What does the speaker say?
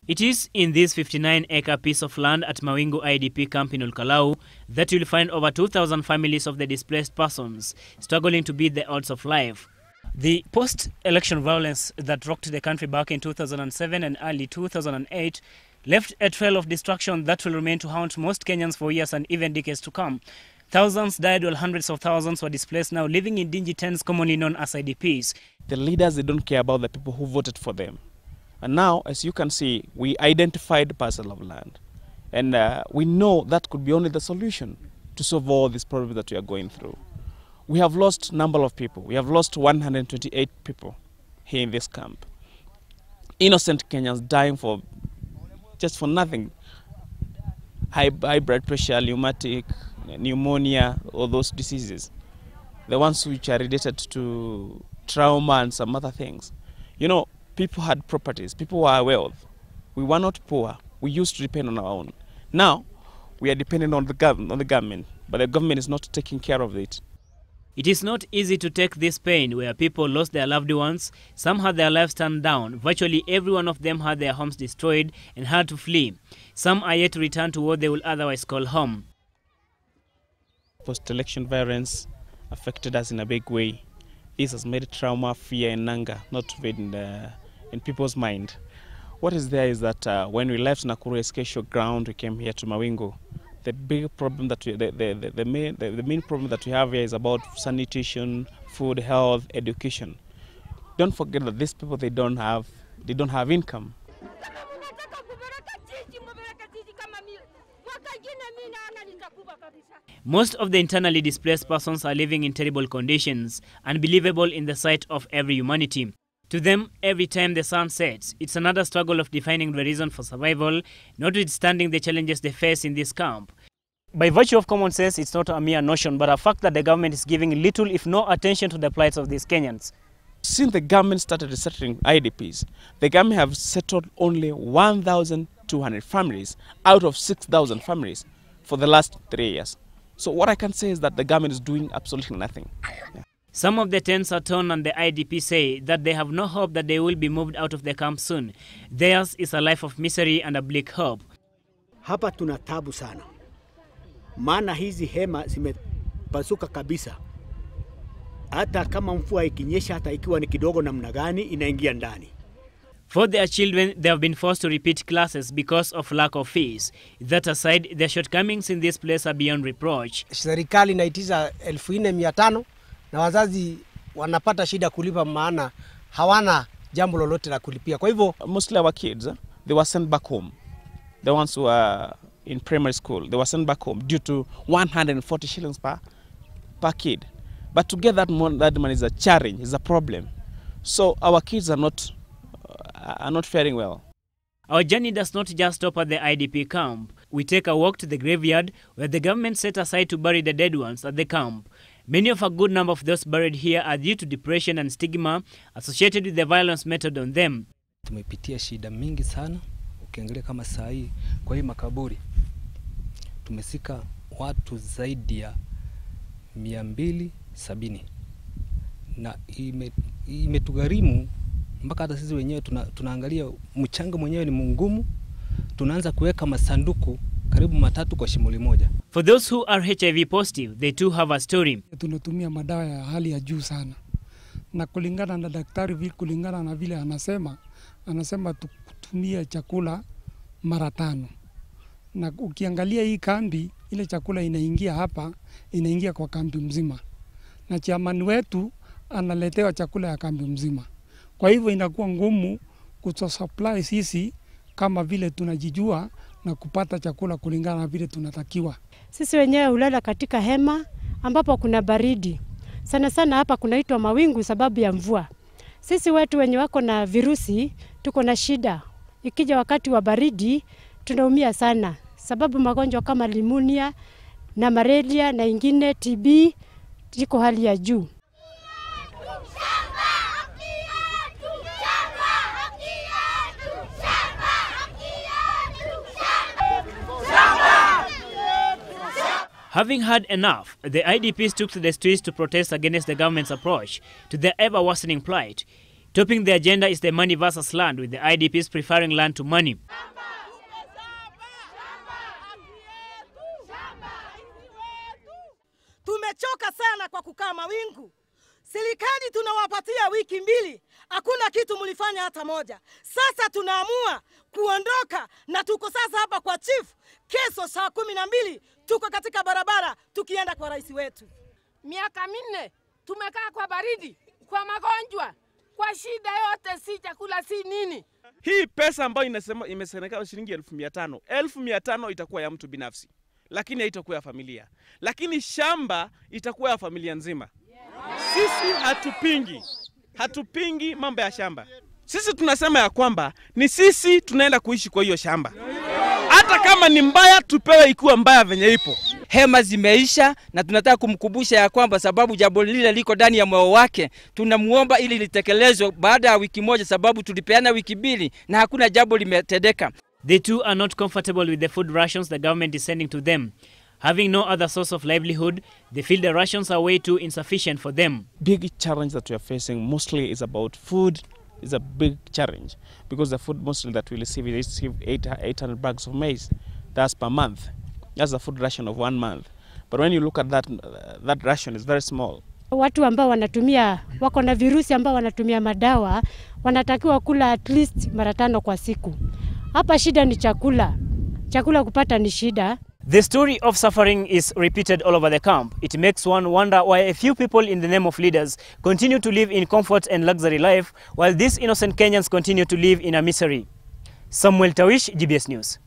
It is in this 59-acre piece of land at Mawingu IDP camp in Olkalau that you'll find over 2,000 families of the displaced persons struggling to beat the odds of life. The post-election violence that rocked the country back in 2007 and early 2008 left a trail of destruction that will remain to haunt most Kenyans for years and even decades to come. Thousands died while hundreds of thousands were displaced, now living in dingy tents commonly known as IDPs. The leaders, they don't care about the people who voted for them. And now, as you can see, we identified a parcel of land. And we know that could be only the solution to solve all these problems that we are going through. We have lost a number of people. We have lost 128 people here in this camp. Innocent Kenyans dying just for nothing. High blood pressure, rheumatic, pneumonia, all those diseases. The ones which are related to trauma and some other things. You know, people had properties, people were wealth. We were not poor. We used to depend on our own. Now, we are dependent on the government, but the government is not taking care of it. It is not easy to take this pain where people lost their loved ones, some had their lives turned down, virtually every one of them had their homes destroyed and had to flee. Some are yet to return to what they will otherwise call home. Post-election violence affected us in a big way. This has made trauma, fear and anger not in people's mind. What is there is that when we left Nakuru Escatio ground, we came here to Mawingu. The big problem that the main problem that we have here is about sanitation, food, health, education. Don't forget that these people they don't have income. Most of the internally displaced persons are living in terrible conditions, unbelievable in the sight of every humanity. To them, every time the sun sets, it's another struggle of defining the reason for survival, notwithstanding the challenges they face in this camp. By virtue of common sense, it's not a mere notion, but a fact that the government is giving little, if no attention to the plights of these Kenyans. Since the government started resettling IDPs, the government have settled only 1,200 families out of 6,000 families for the last 3 years. So what I can say is that the government is doing absolutely nothing. Yeah. Some of the tents are torn and the IDP say that they have no hope that they will be moved out of the camp soon. Theirs is a life of misery and a bleak hope. Hapa tuna tabu sana. Maana hizi hema zimepasuka kabisa. Hata kama mvua ikinyesha, hata ikiwa ni kidogo namna gani, inaingia ndani. For their children, they have been forced to repeat classes because of lack of fees. That aside, their shortcomings in this place are beyond reproach. Serikali inaitiza 4,500 na wazazi wanapata shida kulipa maana hawana jambo lolote la kulipia. Kwa hivyo mostly our kids, they were sent back home. The ones who are in primary school, they were sent back home due to 140 shillings per kid. But to get that money is a challenge, is a problem. So our kids are not faring well. Our journey does not just stop at the IDP camp. We take a walk to the graveyard where the government set aside to bury the dead ones at the camp. Many of a good number of those buried here are due to depression and stigma associated with the violence meted on them. Tumepitia shida mingi sana. Ukiangalia kama saa hii kwa hii makaburi tumesika watu zaidi ya 270 na imetugharimu mpaka hata sisi wenyewe tunaangalia mchanga mwenyewe ni mgumu, tunaanza kuweka masanduku karibu 3 kwa shimo moja. For those who are HIV positive, they too have a story. Tunatumia madawa ya hali ya juu sana. Na kulingana na daktari kulingana na vile anasema tutumie chakula mara 5. Na ukiangalia hii kambi, ile chakula inaingia hapa, inaingia kwa kambi mzima. Na chairman wetu analetewa chakula ya kambi mzima. Kwa hivyo inakuwa ngumu kusupply sisi kama vile tunajijua na kupata chakula kulingana na vile tunatakiwa. Sisi wenyewe hulala katika hema ambapo kuna baridi. Sana sana hapa kunaitwa Mawingu sababu ya mvua. Sisi wetu wenye wako na virusi tuko na shida. Ikija wakati wa baridi tunaumia sana sababu magonjwa kama pneumonia na malaria na ingine TB iko hali ya juu. Having had enough, the IDPs took to the streets to protest against the government's approach to their ever-worsening plight. Topping the agenda is the money versus land, with the IDPs preferring land to money. Tumechoka sana kwa kukaa Mawingu. Serikali tunawapatia wiki 2, hakuna kitu mlifanya hata moja. Sasa tunaamua kuondoka na tuko sasa hapa kwa chief. Kesho saa 12 tuko katika barabara tukienda kwa rais wetu. Miaka 4 tumekaa kwa baridi, kwa magonjwa, kwa shida yote, si chakula si nini. Hii pesa ambayo imesemekana shilingi 1500, 1500 itakuwa ya mtu binafsi, lakini haitakuwa ya familia. Lakini shamba itakuwa ya familia nzima. Sisi hatupingi mambo ya shamba. Sisi tunasema ya kwamba ni sisi tunaenda kuishi kwa hiyo shamba. Hata kama ni mbaya tupewe ikiwa mbaya venye ipo. Hema zimeisha na tunataka kumkumbusha ya kwamba sababu jambo lile liko ndani ya moyo wake, tunamuomba ili litekelezwe baada ya wiki moja, sababu tulipeana wiki 2 na hakuna jambo limetendeka. The two are not comfortable with the food rations the government is sending to them. Having no other source of livelihood, they feel the rations are way too insufficient for them. Big challenge that we are facing mostly is about food. Is a big challenge because the food mostly that we receive is 800 bags of maize. That's per month. That's the food ration of 1 month. But when you look at that ration is very small. Watu ambao wako na virusi ambao wanatumia madawa wanatakiwa kula at least mara 5 kwa siku. Hapa shida ni chakula. Chakula kupata ni shida. The story of suffering is repeated all over the camp. It makes one wonder why a few people in the name of leaders continue to live in comfort and luxury life while these innocent Kenyans continue to live in a misery. Samuel Tarwish, GBS News.